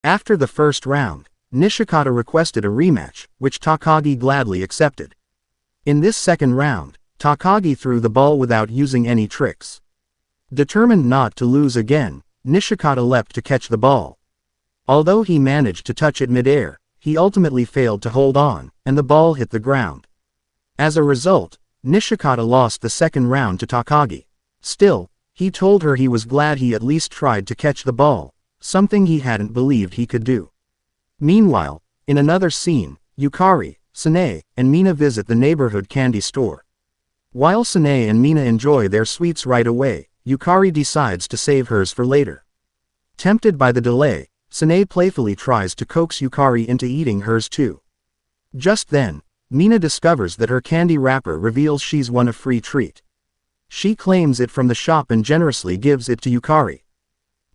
After the first round, Nishikata requested a rematch, which Takagi gladly accepted. In this second round, Takagi threw the ball without using any tricks. Determined not to lose again, Nishikata leapt to catch the ball. Although he managed to touch it mid-air, he ultimately failed to hold on, and the ball hit the ground. As a result, Nishikata lost the second round to Takagi. Still, he told her he was glad he at least tried to catch the ball, something he hadn't believed he could do. Meanwhile, in another scene, Yukari, Sanae, and Mina visit the neighborhood candy store. While Sanae and Mina enjoy their sweets right away, Yukari decides to save hers for later. Tempted by the delay, Sanae playfully tries to coax Yukari into eating hers too. Just then, Mina discovers that her candy wrapper reveals she's won a free treat. She claims it from the shop and generously gives it to Yukari.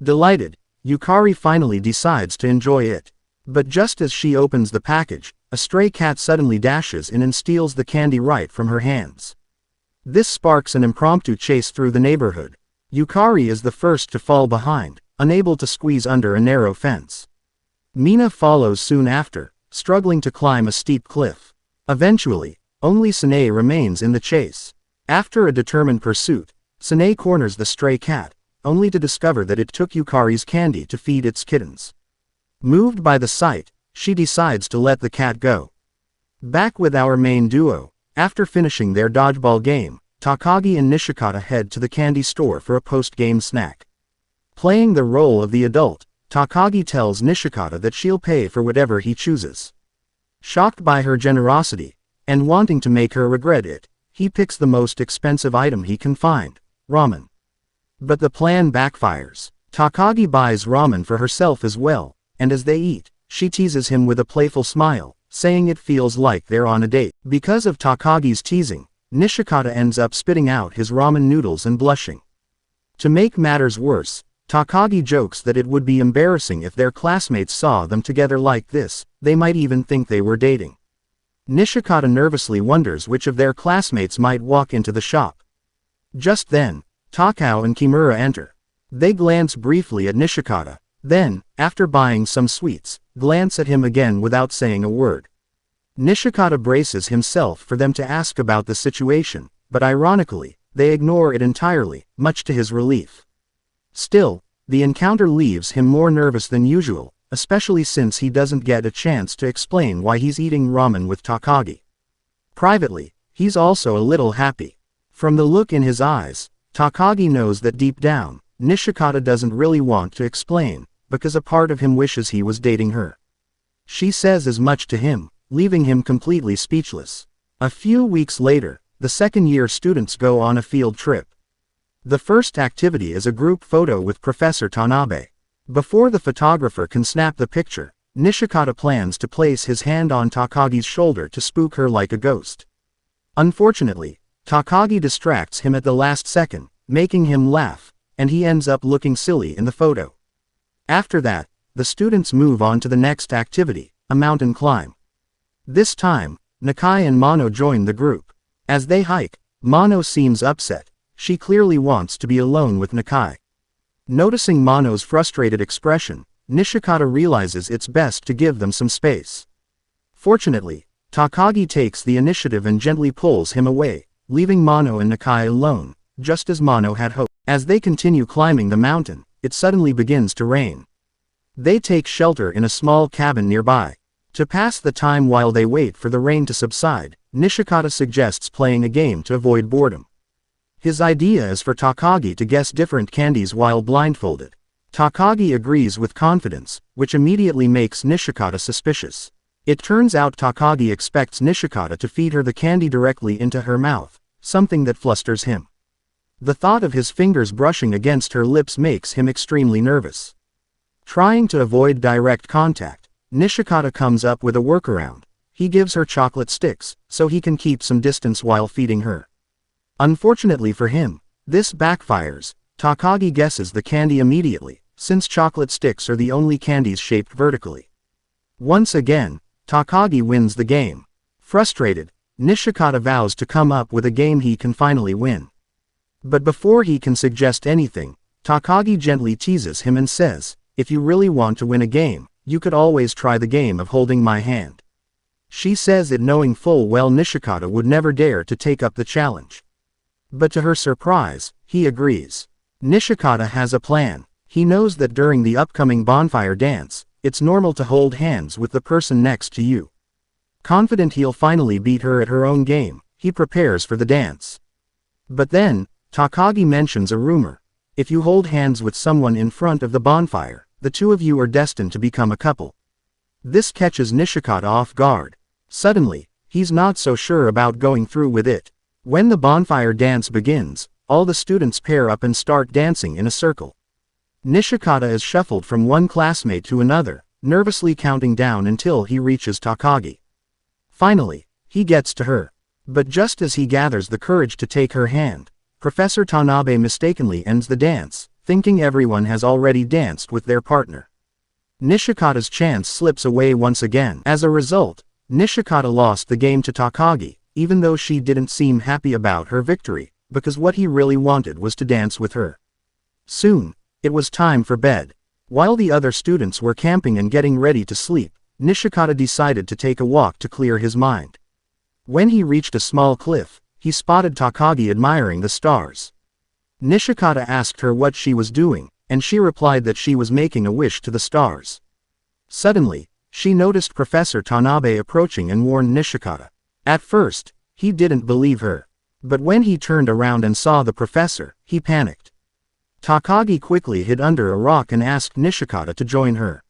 Delighted, Yukari finally decides to enjoy it. But just as she opens the package, a stray cat suddenly dashes in and steals the candy right from her hands. This sparks an impromptu chase through the neighborhood. Yukari is the first to fall behind, unable to squeeze under a narrow fence. Mina follows soon after, struggling to climb a steep cliff. Eventually, only Sanae remains in the chase. After a determined pursuit, Sanae corners the stray cat, only to discover that it took Yukari's candy to feed its kittens. Moved by the sight, she decides to let the cat go. Back with our main duo, after finishing their dodgeball game, Takagi and Nishikata head to the candy store for a post-game snack. Playing the role of the adult, Takagi tells Nishikata that she'll pay for whatever he chooses. Shocked by her generosity, and wanting to make her regret it, he picks the most expensive item he can find, ramen. But the plan backfires. Takagi buys ramen for herself as well, and as they eat, she teases him with a playful smile, saying it feels like they're on a date. Because of Takagi's teasing, Nishikata ends up spitting out his ramen noodles and blushing. To make matters worse, Takagi jokes that it would be embarrassing if their classmates saw them together like this, they might even think they were dating. Nishikata nervously wonders which of their classmates might walk into the shop. Just then, Takao and Kimura enter. They glance briefly at Nishikata, then, after buying some sweets, glance at him again without saying a word. Nishikata braces himself for them to ask about the situation, but ironically, they ignore it entirely, much to his relief. Still, the encounter leaves him more nervous than usual, especially since he doesn't get a chance to explain why he's eating ramen with Takagi. Privately, he's also a little happy. From the look in his eyes, Takagi knows that deep down, Nishikata doesn't really want to explain, because a part of him wishes he was dating her. She says as much to him, leaving him completely speechless. A few weeks later, the second-year students go on a field trip. The first activity is a group photo with Professor Tanabe. Before the photographer can snap the picture, Nishikata plans to place his hand on Takagi's shoulder to spook her like a ghost. Unfortunately, Takagi distracts him at the last second, making him laugh, and he ends up looking silly in the photo. After that, the students move on to the next activity, a mountain climb. This time, Nakai and Mono join the group. As they hike, Mono seems upset. She clearly wants to be alone with Nakai. Noticing Mono's frustrated expression, Nishikata realizes it's best to give them some space. Fortunately, Takagi takes the initiative and gently pulls him away, leaving Mono and Nakai alone, just as Mono had hoped. As they continue climbing the mountain, it suddenly begins to rain. They take shelter in a small cabin nearby. To pass the time while they wait for the rain to subside, Nishikata suggests playing a game to avoid boredom. His idea is for Takagi to guess different candies while blindfolded. Takagi agrees with confidence, which immediately makes Nishikata suspicious. It turns out Takagi expects Nishikata to feed her the candy directly into her mouth, something that flusters him. The thought of his fingers brushing against her lips makes him extremely nervous. Trying to avoid direct contact, Nishikata comes up with a workaround. He gives her chocolate sticks, so he can keep some distance while feeding her. Unfortunately for him, this backfires. Takagi guesses the candy immediately, since chocolate sticks are the only candies shaped vertically. Once again, Takagi wins the game. Frustrated, Nishikata vows to come up with a game he can finally win. But before he can suggest anything, Takagi gently teases him and says, "If you really want to win a game, you could always try the game of holding my hand. She says it knowing full well Nishikata would never dare to take up the challenge. But to her surprise, he agrees. Nishikata has a plan. He knows that during the upcoming bonfire dance, it's normal to hold hands with the person next to you. Confident he'll finally beat her at her own game, he prepares for the dance. But then, Takagi mentions a rumor. If you hold hands with someone in front of the bonfire, the two of you are destined to become a couple. This catches Nishikata off guard. Suddenly, he's not so sure about going through with it. When the bonfire dance begins, all the students pair up and start dancing in a circle. Nishikata is shuffled from one classmate to another, nervously counting down until he reaches Takagi. Finally, he gets to her. But just as he gathers the courage to take her hand, Professor Tanabe mistakenly ends the dance, thinking everyone has already danced with their partner. Nishikata's chance slips away once again. As a result, Nishikata lost the game to Takagi, even though she didn't seem happy about her victory, because what he really wanted was to dance with her. Soon, it was time for bed. While the other students were camping and getting ready to sleep, Nishikata decided to take a walk to clear his mind. When he reached a small cliff, he spotted Takagi admiring the stars. Nishikata asked her what she was doing, and she replied that she was making a wish to the stars. Suddenly, she noticed Professor Tanabe approaching and warned Nishikata. At first, he didn't believe her. But when he turned around and saw the professor, he panicked. Takagi quickly hid under a rock and asked Nishikata to join her.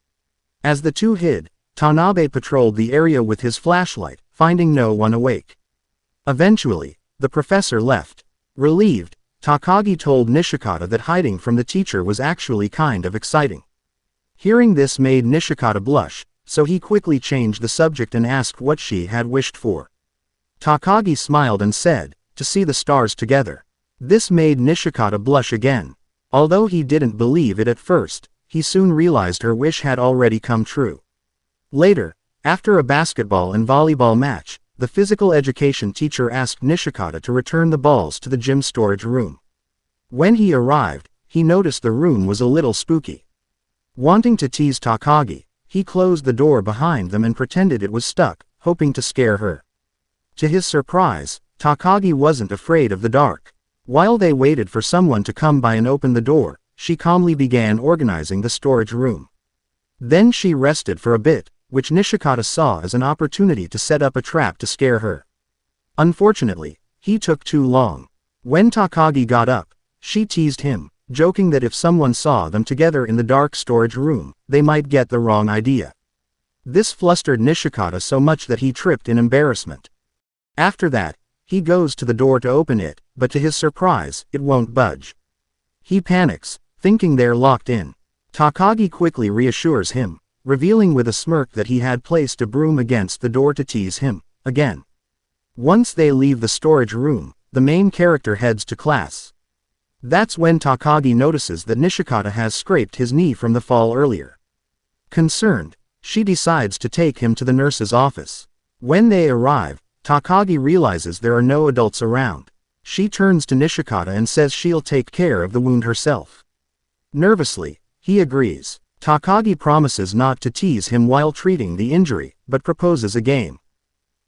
As the two hid, Tanabe patrolled the area with his flashlight, finding no one awake. Eventually, the professor left. Relieved, Takagi told Nishikata that hiding from the teacher was actually kind of exciting. Hearing this made Nishikata blush, so he quickly changed the subject and asked what she had wished for. Takagi smiled and said, to see the stars together. This made Nishikata blush again. Although he didn't believe it at first, he soon realized her wish had already come true. Later, after a basketball and volleyball match, the physical education teacher asked Nishikata to return the balls to the gym storage room. When he arrived, he noticed the room was a little spooky. Wanting to tease Takagi, he closed the door behind them and pretended it was stuck, hoping to scare her. To his surprise, Takagi wasn't afraid of the dark. While they waited for someone to come by and open the door, she calmly began organizing the storage room. Then she rested for a bit, which Nishikata saw as an opportunity to set up a trap to scare her. Unfortunately, he took too long. When Takagi got up, she teased him, joking that if someone saw them together in the dark storage room, they might get the wrong idea. This flustered Nishikata so much that he tripped in embarrassment. After that, he goes to the door to open it, but to his surprise, it won't budge. He panics, thinking they're locked in. Takagi quickly reassures him, revealing with a smirk that he had placed a broom against the door to tease him, again. Once they leave the storage room, the main character heads to class. That's when Takagi notices that Nishikata has scraped his knee from the fall earlier. Concerned, she decides to take him to the nurse's office. When they arrive, Takagi realizes there are no adults around. She turns to Nishikata and says she'll take care of the wound herself. Nervously, he agrees. Takagi promises not to tease him while treating the injury, but proposes a game.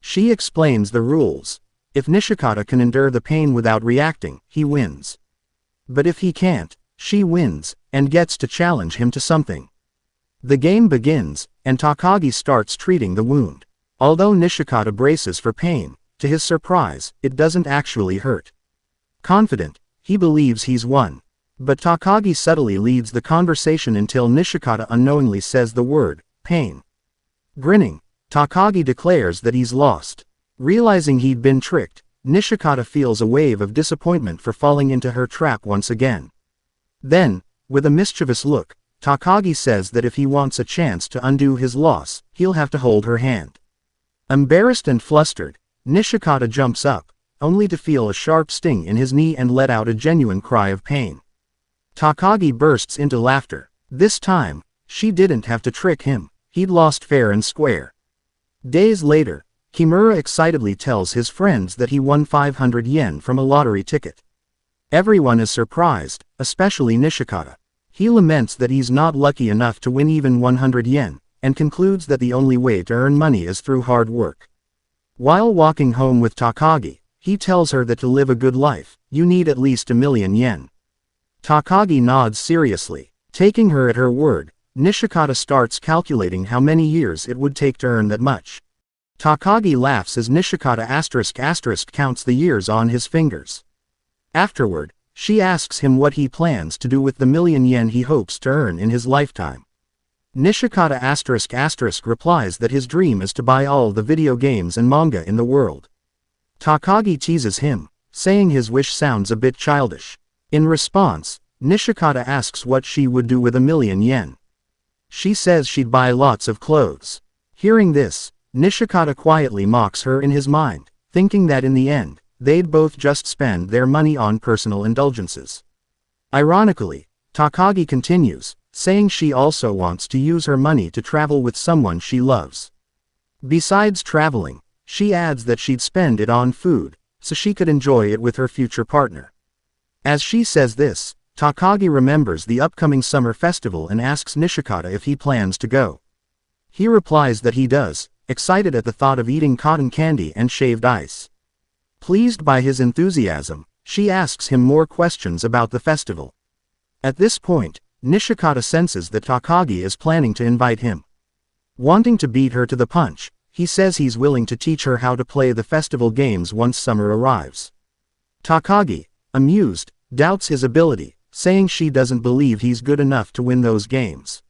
She explains the rules. If Nishikata can endure the pain without reacting, he wins. But if he can't, she wins, and gets to challenge him to something. The game begins, and Takagi starts treating the wound. Although Nishikata braces for pain, to his surprise, it doesn't actually hurt. Confident, he believes he's won. But Takagi subtly leads the conversation until Nishikata unknowingly says the word, pain. Grinning, Takagi declares that he's lost. Realizing he'd been tricked, Nishikata feels a wave of disappointment for falling into her trap once again. Then, with a mischievous look, Takagi says that if he wants a chance to undo his loss, he'll have to hold her hand. Embarrassed and flustered, Nishikata jumps up, only to feel a sharp sting in his knee and let out a genuine cry of pain. Takagi bursts into laughter. This time, she didn't have to trick him, he'd lost fair and square. Days later, Kimura excitedly tells his friends that he won 500 yen from a lottery ticket. Everyone is surprised, especially Nishikata. He laments that he's not lucky enough to win even 100 yen, and concludes that the only way to earn money is through hard work. While walking home with Takagi, he tells her that to live a good life, you need at least 1,000,000 yen. Takagi nods seriously. Taking her at her word, Nishikata starts calculating how many years it would take to earn that much. Takagi laughs as Nishikata *** counts the years on his fingers. Afterward, she asks him what he plans to do with the 1,000,000 yen he hopes to earn in his lifetime. Nishikata *** replies that his dream is to buy all the video games and manga in the world. Takagi teases him, saying his wish sounds a bit childish. In response, Nishikata asks what she would do with 1,000,000 yen. She says she'd buy lots of clothes. Hearing this, Nishikata quietly mocks her in his mind, thinking that in the end, they'd both just spend their money on personal indulgences. Ironically, Takagi continues, saying she also wants to use her money to travel with someone she loves. Besides traveling, she adds that she'd spend it on food, so she could enjoy it with her future partner. As she says this, Takagi remembers the upcoming summer festival and asks Nishikata if he plans to go. He replies that he does, excited at the thought of eating cotton candy and shaved ice. Pleased by his enthusiasm, she asks him more questions about the festival. At this point, Nishikata senses that Takagi is planning to invite him. Wanting to beat her to the punch, he says he's willing to teach her how to play the festival games once summer arrives. Takagi, amused, doubts his ability, saying she doesn't believe he's good enough to win those games.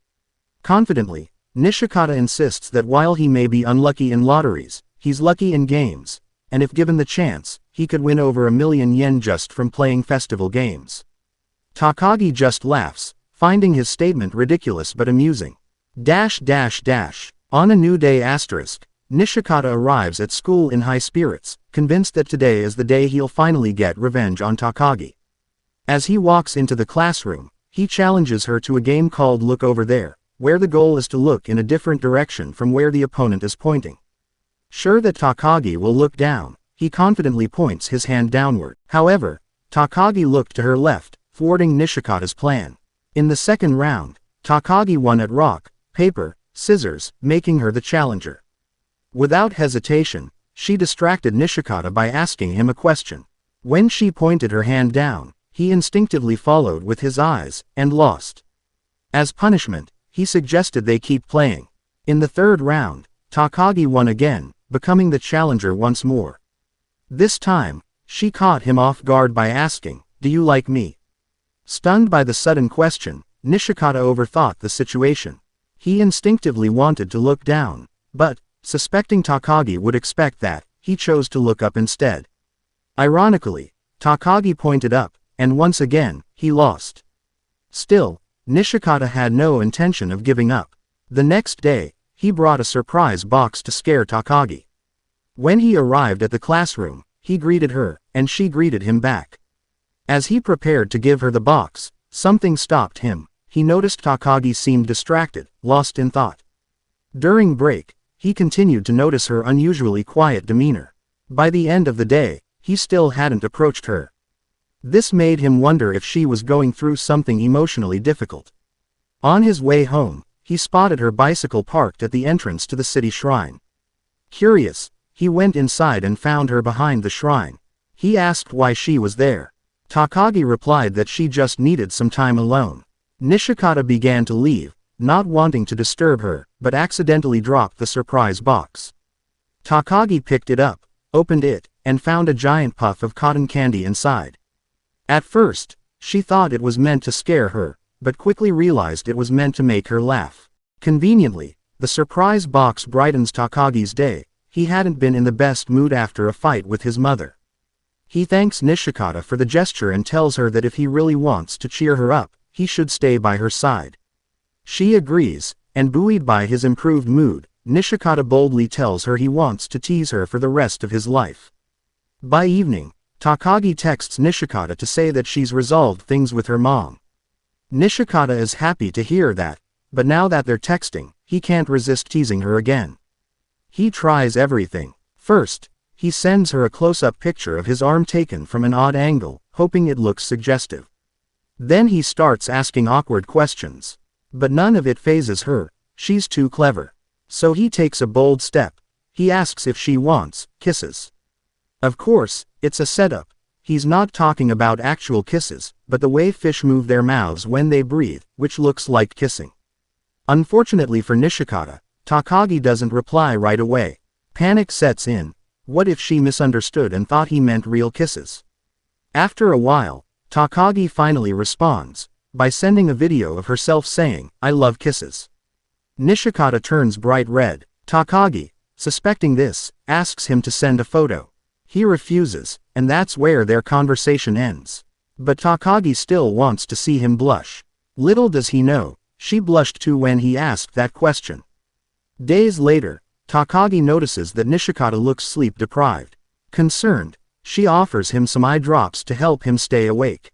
Confidently, Nishikata insists that while he may be unlucky in lotteries, he's lucky in games, and if given the chance, he could win over 1,000,000 yen just from playing festival games. Takagi just laughs, finding his statement ridiculous but amusing. On a new day Nishikata arrives at school in high spirits, convinced that today is the day he'll finally get revenge on Takagi. As he walks into the classroom, he challenges her to a game called Look Over There, where the goal is to look in a different direction from where the opponent is pointing. Sure that Takagi will look down, he confidently points his hand downward. However, Takagi looked to her left, thwarting Nishikata's plan. In the second round, Takagi won at rock, paper, scissors, making her the challenger. Without hesitation, she distracted Nishikata by asking him a question. When she pointed her hand down, he instinctively followed with his eyes, and lost. As punishment, he suggested they keep playing. In the third round, Takagi won again, becoming the challenger once more. This time, she caught him off guard by asking, "Do you like me?" Stunned by the sudden question, Nishikata overthought the situation. He instinctively wanted to look down, but, suspecting Takagi would expect that, he chose to look up instead. Ironically, Takagi pointed up, and once again, he lost. Still, Nishikata had no intention of giving up. The next day, he brought a surprise box to scare Takagi. When he arrived at the classroom, he greeted her, and she greeted him back. As he prepared to give her the box, something stopped him. He noticed Takagi seemed distracted, lost in thought. During break, he continued to notice her unusually quiet demeanor. By the end of the day, he still hadn't approached her. This made him wonder if she was going through something emotionally difficult. On his way home, he spotted her bicycle parked at the entrance to the city shrine. Curious, he went inside and found her behind the shrine. He asked why she was there. Takagi replied that she just needed some time alone. Nishikata began to leave, not wanting to disturb her, but accidentally dropped the surprise box. Takagi picked it up, opened it, and found a giant puff of cotton candy inside. At first, she thought it was meant to scare her, but quickly realized it was meant to make her laugh. Conveniently, the surprise box brightens Takagi's day. He hadn't been in the best mood after a fight with his mother. He thanks Nishikata for the gesture and tells her that if he really wants to cheer her up, he should stay by her side. She agrees, and buoyed by his improved mood, Nishikata boldly tells her he wants to tease her for the rest of his life. By evening, Takagi texts Nishikata to say that she's resolved things with her mom. Nishikata is happy to hear that, but now that they're texting, he can't resist teasing her again. He tries everything. First, he sends her a close-up picture of his arm taken from an odd angle, hoping it looks suggestive. Then he starts asking awkward questions. But none of it phases her. she's too clever. So he takes a bold step. He asks if she wants kisses. Of course, it's a setup. He's not talking about actual kisses, but the way fish move their mouths when they breathe, which looks like kissing. Unfortunately for Nishikata, Takagi doesn't reply right away. Panic sets in. What if she misunderstood and thought he meant real kisses? After a while, Takagi finally responds by sending a video of herself saying, "I love kisses." Nishikata turns bright red. Takagi, suspecting this, asks him to send a photo. He refuses, and that's where their conversation ends. But Takagi still wants to see him blush. Little does he know, she blushed too when he asked that question. Days later, Takagi notices that Nishikata looks sleep-deprived. Concerned, she offers him some eye drops to help him stay awake.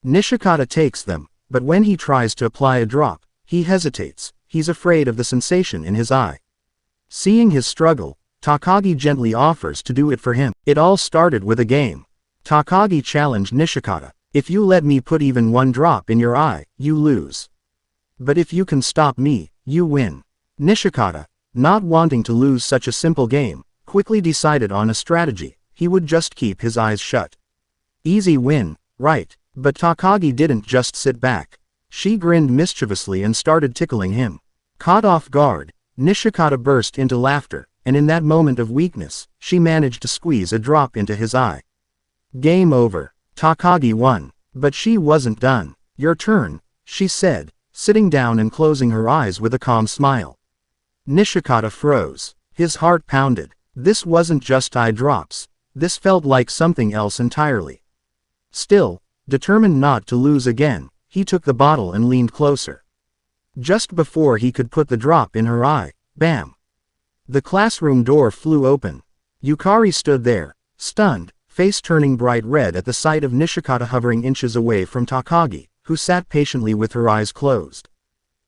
Nishikata takes them, but when he tries to apply a drop, he hesitates. He's afraid of the sensation in his eye. Seeing his struggle, Takagi gently offers to do it for him. It all started with a game. Takagi challenged Nishikata. "If you let me put even one drop in your eye, you lose. But if you can stop me, you win." Nishikata, not wanting to lose such a simple game, quickly decided on a strategy. He would just keep his eyes shut. Easy win, right? But Takagi didn't just sit back. She grinned mischievously and started tickling him. Caught off guard, Nishikata burst into laughter, and in that moment of weakness, she managed to squeeze a drop into his eye. Game over. Takagi won. But she wasn't done. "Your turn," she said, sitting down and closing her eyes with a calm smile. Nishikata froze. His heart pounded. This wasn't just eye drops. This felt like something else entirely. Still, determined not to lose again, he took the bottle and leaned closer. Just before he could put the drop in her eye, bam! The classroom door flew open. Yukari stood there, stunned, face turning bright red at the sight of Nishikata hovering inches away from Takagi, who sat patiently with her eyes closed.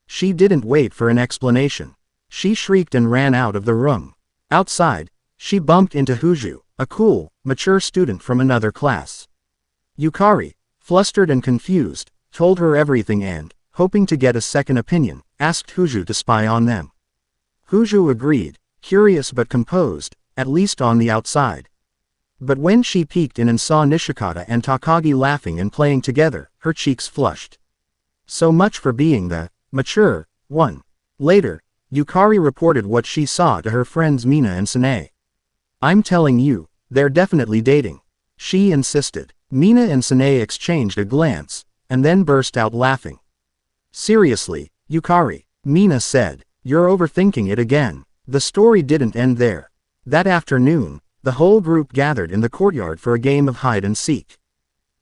She didn't wait for an explanation. She shrieked and ran out of the room. Outside, she bumped into Huju, a cool, mature student from another class. Yukari, flustered and confused, told her everything and, hoping to get a second opinion, asked Huju to spy on them. Huju agreed, curious but composed, at least on the outside. But when she peeked in and saw Nishikata and Takagi laughing and playing together, her cheeks flushed. So much for being the mature one. Later, Yukari reported what she saw to her friends Mina and Sanae. "I'm telling you, they're definitely dating," she insisted. Mina and Sanae exchanged a glance, and then burst out laughing. "Seriously, Yukari," Mina said, "you're overthinking it again." The story didn't end there. That afternoon, the whole group gathered in the courtyard for a game of hide and seek.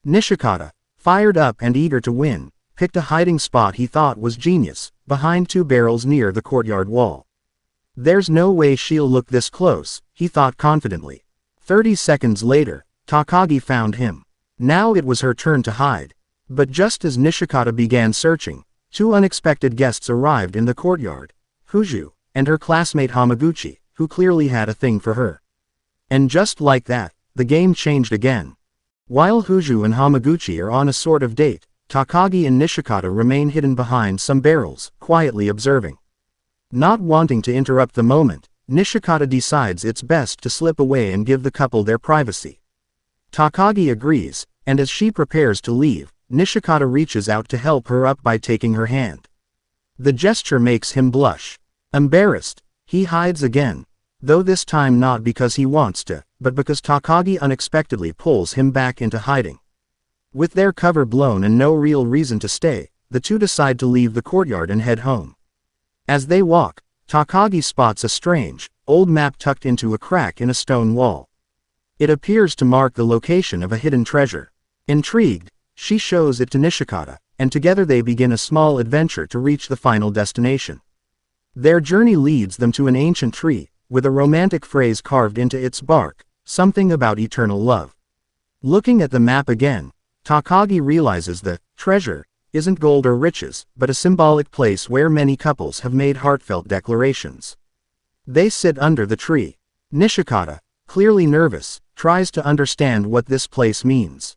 Nishikata, fired up and eager to win, picked a hiding spot he thought was genius, behind two barrels near the courtyard wall. "There's no way she'll look this close," he thought confidently. 30 seconds later, Takagi found him. Now it was her turn to hide. But just as Nishikata began searching, two unexpected guests arrived in the courtyard. Huju, and her classmate Hamaguchi, who clearly had a thing for her. And just like that, the game changed again. While Huju and Hamaguchi are on a sort of date, Takagi and Nishikata remain hidden behind some barrels, quietly observing. Not wanting to interrupt the moment, Nishikata decides it's best to slip away and give the couple their privacy. Takagi agrees, and as she prepares to leave, Nishikata reaches out to help her up by taking her hand. The gesture makes him blush. Embarrassed, he hides again, though this time not because he wants to, but because Takagi unexpectedly pulls him back into hiding. With their cover blown and no real reason to stay, the two decide to leave the courtyard and head home. As they walk, Takagi spots a strange, old map tucked into a crack in a stone wall. It appears to mark the location of a hidden treasure. Intrigued, she shows it to Nishikata, and together they begin a small adventure to reach the final destination. Their journey leads them to an ancient tree, with a romantic phrase carved into its bark, something about eternal love. Looking at the map again, Takagi realizes the treasure isn't gold or riches, but a symbolic place where many couples have made heartfelt declarations. They sit under the tree. Nishikata, clearly nervous, tries to understand what this place means.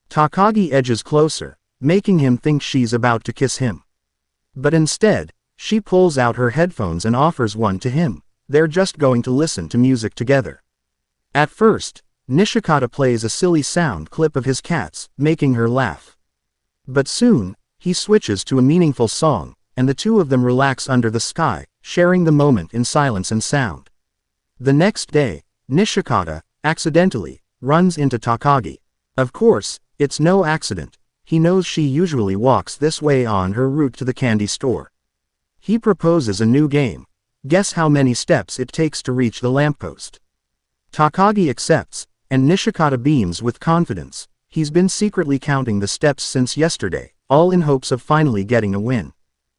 Takagi edges closer, making him think she's about to kiss him. But instead, She pulls out her headphones and offers one to him. They're just going to listen to music together. At first, Nishikata plays a silly sound clip of his cats, making her laugh. But soon, he switches to a meaningful song, and the two of them relax under the sky, sharing the moment in silence and sound. The next day, Nishikata, accidentally, runs into Takagi. Of course, it's no accident. He knows she usually walks this way on her route to the candy store. He proposes a new game. Guess how many steps it takes to reach the lamppost. Takagi accepts, and Nishikata beams with confidence. He's been secretly counting the steps since yesterday, all in hopes of finally getting a win.